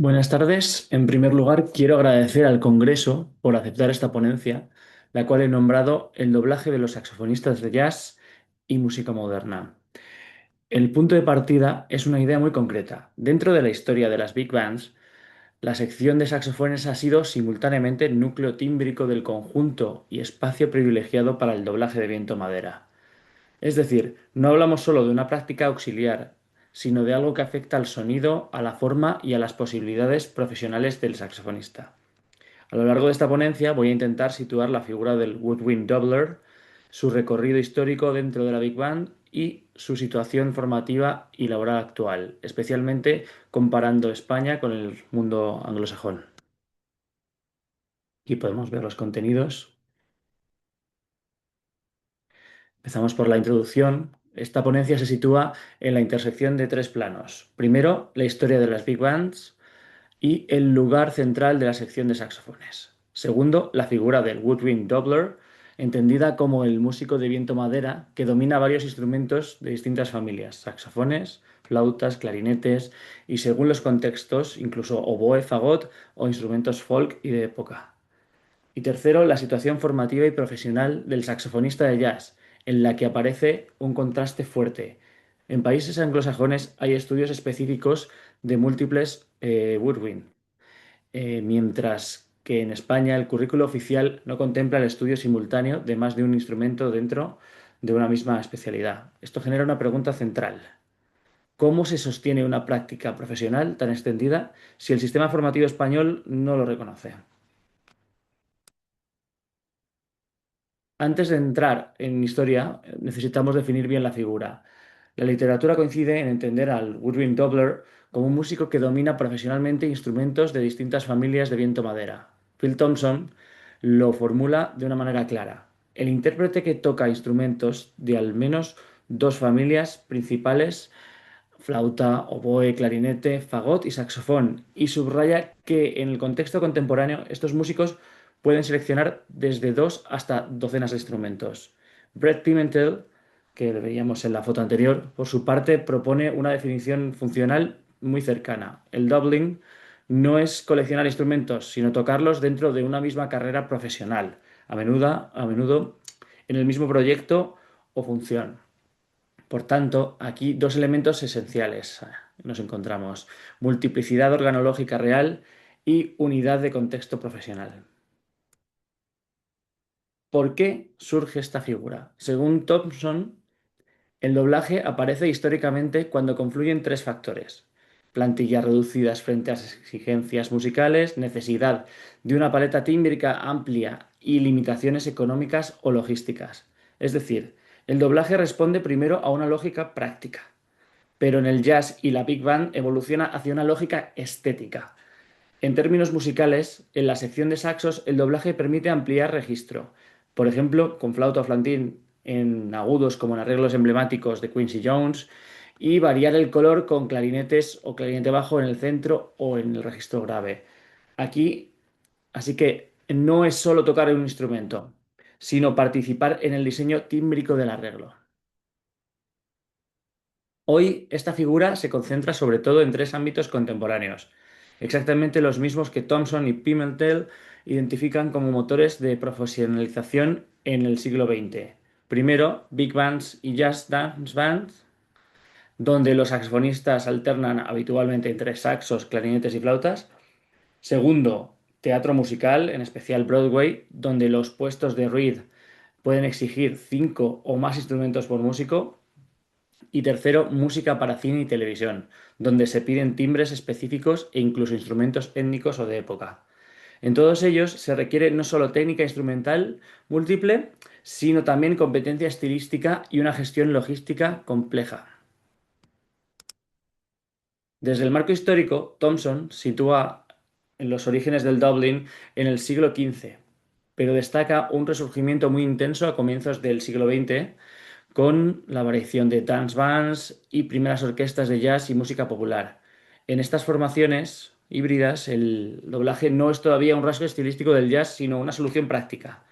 Buenas tardes. En primer lugar, quiero agradecer al Congreso por aceptar esta ponencia, la cual he nombrado el doblaje de los saxofonistas de jazz y música moderna. El punto de partida es una idea muy concreta. Dentro de la historia de las big bands, la sección de saxofones ha sido simultáneamente núcleo tímbrico del conjunto y espacio privilegiado para el doblaje de viento-madera. Es decir, no hablamos solo de una práctica auxiliar, sino de algo que afecta al sonido, a la forma y a las posibilidades profesionales del saxofonista. A lo largo de esta ponencia voy a intentar situar la figura del woodwind doubler, su recorrido histórico dentro de la Big Band y su situación formativa y laboral actual, especialmente comparando España con el mundo anglosajón. Aquí podemos ver los contenidos. Empezamos por la introducción. Esta ponencia se sitúa en la intersección de tres planos. Primero, la historia de las big bands y el lugar central de la sección de saxofones. Segundo, la figura del woodwind doubler, entendida como el músico de viento madera que domina varios instrumentos de distintas familias, saxofones, flautas, clarinetes y, según los contextos, incluso oboe, fagot o instrumentos folk y de época. Y tercero, la situación formativa y profesional del saxofonista de jazz, en la que aparece un contraste fuerte. En países anglosajones hay estudios específicos de múltiples woodwind, mientras que en España el currículo oficial no contempla el estudio simultáneo de más de un instrumento dentro de una misma especialidad. Esto genera una pregunta central. ¿Cómo se sostiene una práctica profesional tan extendida si el sistema formativo español no lo reconoce? Antes de entrar en historia, necesitamos definir bien la figura. La literatura coincide en entender al woodwind doubler como un músico que domina profesionalmente instrumentos de distintas familias de viento-madera. Phil Thompson lo formula de una manera clara. El intérprete que toca instrumentos de al menos dos familias principales, flauta, oboe, clarinete, fagot y saxofón, y subraya que en el contexto contemporáneo estos músicos pueden seleccionar desde dos hasta docenas de instrumentos. Brett Pimentel, que lo veíamos en la foto anterior, por su parte propone una definición funcional muy cercana. El doubling no es coleccionar instrumentos, sino tocarlos dentro de una misma carrera profesional, a menudo en el mismo proyecto o función. Por tanto, aquí dos elementos esenciales nos encontramos: multiplicidad organológica real y unidad de contexto profesional. ¿Por qué surge esta figura? Según Thompson, el doblaje aparece históricamente cuando confluyen tres factores: plantillas reducidas frente a las exigencias musicales, necesidad de una paleta tímbrica amplia y limitaciones económicas o logísticas. Es decir, el doblaje responde primero a una lógica práctica, pero en el jazz y la big band evoluciona hacia una lógica estética. En términos musicales, en la sección de saxos el doblaje permite ampliar registro, por ejemplo, con flauta o flantín en agudos como en arreglos emblemáticos de Quincy Jones, y variar el color con clarinetes o clarinete bajo en el centro o en el registro grave. Aquí, así que no es solo tocar un instrumento, sino participar en el diseño tímbrico del arreglo. Hoy esta figura se concentra sobre todo en tres ámbitos contemporáneos, exactamente los mismos que Thomson y Pimentel identifican como motores de profesionalización en el siglo XX. Primero, big bands y jazz dance bands, donde los saxofonistas alternan habitualmente entre saxos, clarinetes y flautas. Segundo, teatro musical, en especial Broadway, donde los puestos de Reed pueden exigir cinco o más instrumentos por músico. Y tercero, música para cine y televisión, donde se piden timbres específicos e incluso instrumentos étnicos o de época. En todos ellos se requiere no solo técnica instrumental múltiple, sino también competencia estilística y una gestión logística compleja. Desde el marco histórico, Thompson sitúa en los orígenes del Dublin en el siglo XV, pero destaca un resurgimiento muy intenso a comienzos del siglo XX, con la aparición de dance bands y primeras orquestas de jazz y música popular. En estas formaciones híbridas, el doblaje no es todavía un rasgo estilístico del jazz, sino una solución práctica.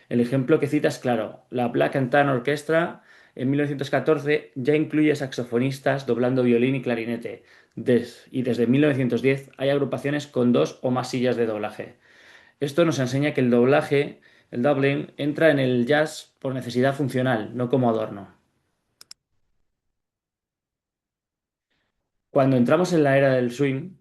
El ejemplo que cita es claro: la Black and Tan Orchestra en 1914 ya incluye saxofonistas doblando violín y clarinete. Y desde 1910 hay agrupaciones con dos o más sillas de doblaje. Esto nos enseña que el doblaje, el doubling, entra en el jazz por necesidad funcional, no como adorno. Cuando entramos en la era del swing,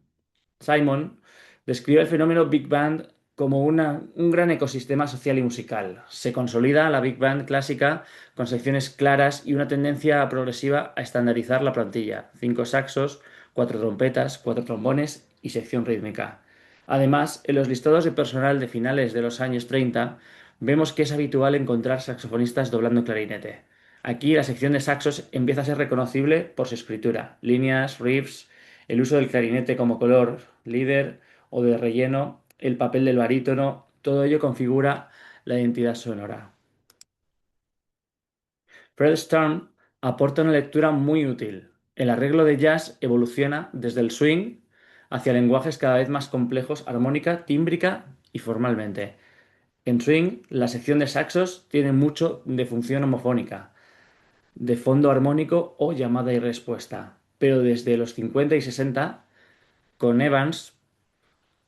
Simon describe el fenómeno Big Band como un gran ecosistema social y musical. Se consolida la Big Band clásica con secciones claras y una tendencia progresiva a estandarizar la plantilla: cinco saxos, cuatro trompetas, cuatro trombones y sección rítmica. Además, en los listados de personal de finales de los años 30, vemos que es habitual encontrar saxofonistas doblando clarinete. Aquí la sección de saxos empieza a ser reconocible por su escritura, líneas, riffs, el uso del clarinete como color líder o de relleno, el papel del barítono, todo ello configura la identidad sonora. Fred Storm aporta una lectura muy útil. El arreglo de jazz evoluciona desde el swing hacia lenguajes cada vez más complejos armónica, tímbrica y formalmente. En swing, la sección de saxos tiene mucho de función homofónica, de fondo armónico o llamada y respuesta. Pero desde los 50 y 60, con Evans,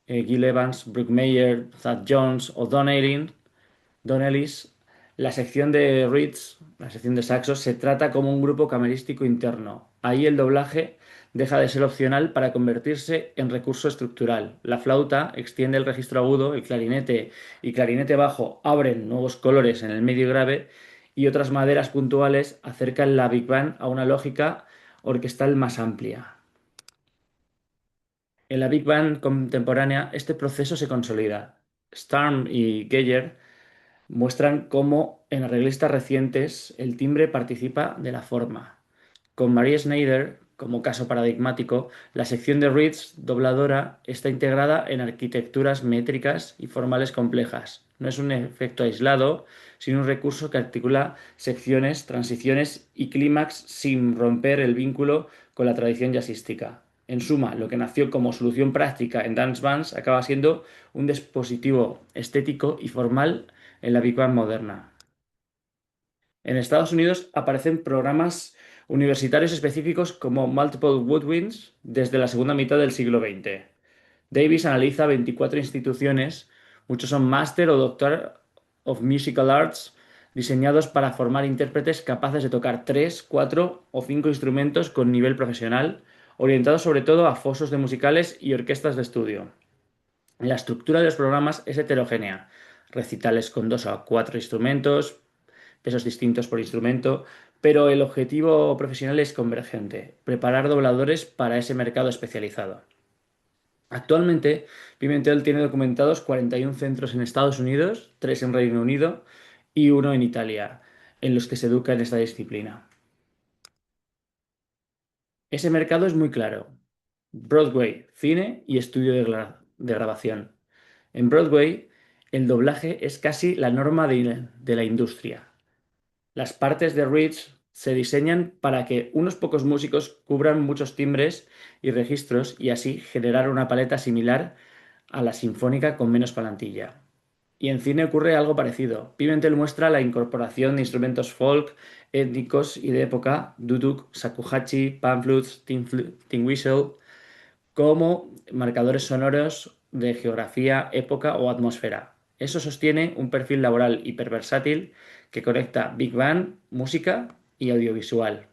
Gil Evans, Brookmeyer, Thad Jones o Don Ellis, la sección de reeds, la sección de saxos, se trata como un grupo camerístico interno. Ahí el doblaje deja de ser opcional para convertirse en recurso estructural. La flauta extiende el registro agudo, el clarinete y clarinete bajo abren nuevos colores en el medio grave y otras maderas puntuales acercan la Big Band a una lógica orquestal más amplia. En la Big Band contemporánea, este proceso se consolida. Starm y Geyer muestran cómo en arreglistas recientes el timbre participa de la forma. Con Marie Schneider, como caso paradigmático, la sección de reeds dobladora está integrada en arquitecturas métricas y formales complejas. No es un efecto aislado, sino un recurso que articula secciones, transiciones y clímax sin romper el vínculo con la tradición jazzística. En suma, lo que nació como solución práctica en dance bands acaba siendo un dispositivo estético y formal en la Big Band moderna. En Estados Unidos aparecen programas universitarios específicos como Multiple Woodwinds desde la segunda mitad del siglo XX. Davis analiza 24 instituciones, muchos son Master o Doctor of Musical Arts, diseñados para formar intérpretes capaces de tocar 3, 4 o 5 instrumentos con nivel profesional, orientados sobre todo a fosos de musicales y orquestas de estudio. La estructura de los programas es heterogénea: recitales con 2 a 4 instrumentos, pesos distintos por instrumento, pero el objetivo profesional es convergente: preparar dobladores para ese mercado especializado. Actualmente, Pimentel tiene documentados 41 centros en Estados Unidos, 3 en Reino Unido y uno en Italia, en los que se educa en esta disciplina. Ese mercado es muy claro: Broadway, cine y estudio de grabación. En Broadway, el doblaje es casi la norma de la industria. Las partes de Reeds se diseñan para que unos pocos músicos cubran muchos timbres y registros y así generar una paleta similar a la sinfónica con menos plantilla. Y en cine ocurre algo parecido. Pimentel muestra la incorporación de instrumentos folk, étnicos y de época, duduk, shakuhachi, pan flutes, tin whistle, como marcadores sonoros de geografía, época o atmósfera. Eso sostiene un perfil laboral hiperversátil que conecta Big Band, música y audiovisual.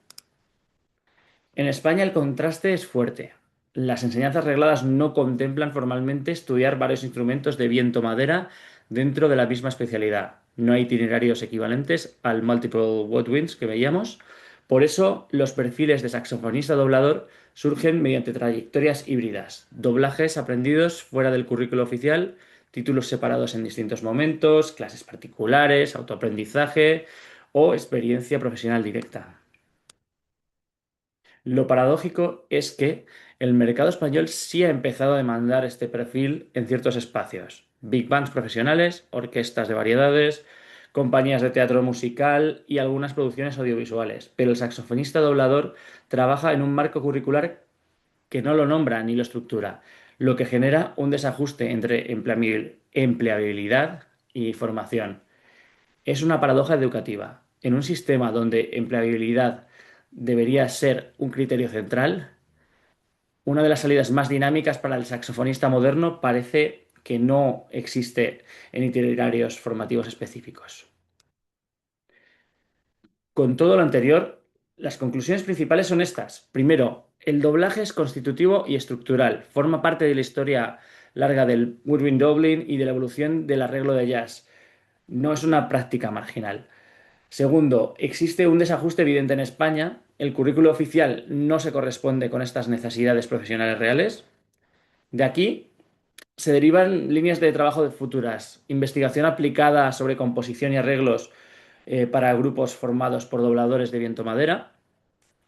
En España el contraste es fuerte. Las enseñanzas regladas no contemplan formalmente estudiar varios instrumentos de viento-madera dentro de la misma especialidad. No hay itinerarios equivalentes al Multiple Woodwinds que veíamos. Por eso, los perfiles de saxofonista doblador surgen mediante trayectorias híbridas: doblajes aprendidos fuera del currículo oficial, títulos separados en distintos momentos, clases particulares, autoaprendizaje o experiencia profesional directa. Lo paradójico es que el mercado español sí ha empezado a demandar este perfil en ciertos espacios: big bands profesionales, orquestas de variedades, compañías de teatro musical y algunas producciones audiovisuales. Pero el saxofonista doblador trabaja en un marco curricular que no lo nombra ni lo estructura, lo que genera un desajuste entre empleabilidad y formación. Es una paradoja educativa. en un sistema donde empleabilidad debería ser un criterio central, una de las salidas más dinámicas para el saxofonista moderno parece que no existe en itinerarios formativos específicos. Con todo lo anterior, las conclusiones principales son estas. Primero, el doblaje es constitutivo y estructural. Forma parte de la historia larga del woodwind doubling y de la evolución del arreglo de jazz. No es una práctica marginal. Segundo, existe un desajuste evidente en España. El currículo oficial no se corresponde con estas necesidades profesionales reales. De aquí se derivan líneas de trabajo de futuras, investigación aplicada sobre composición y arreglos para grupos formados por dobladores de viento madera,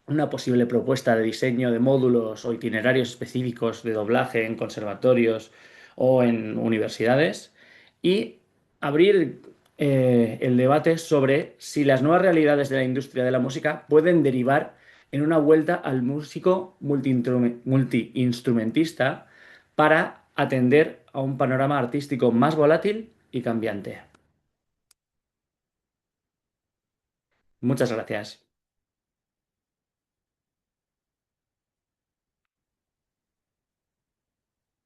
una posible propuesta de diseño de módulos o itinerarios específicos de doblaje en conservatorios o en universidades y abrir el debate sobre si las nuevas realidades de la industria de la música pueden derivar en una vuelta al músico multiinstrumentista para atender a un panorama artístico más volátil y cambiante. Muchas gracias.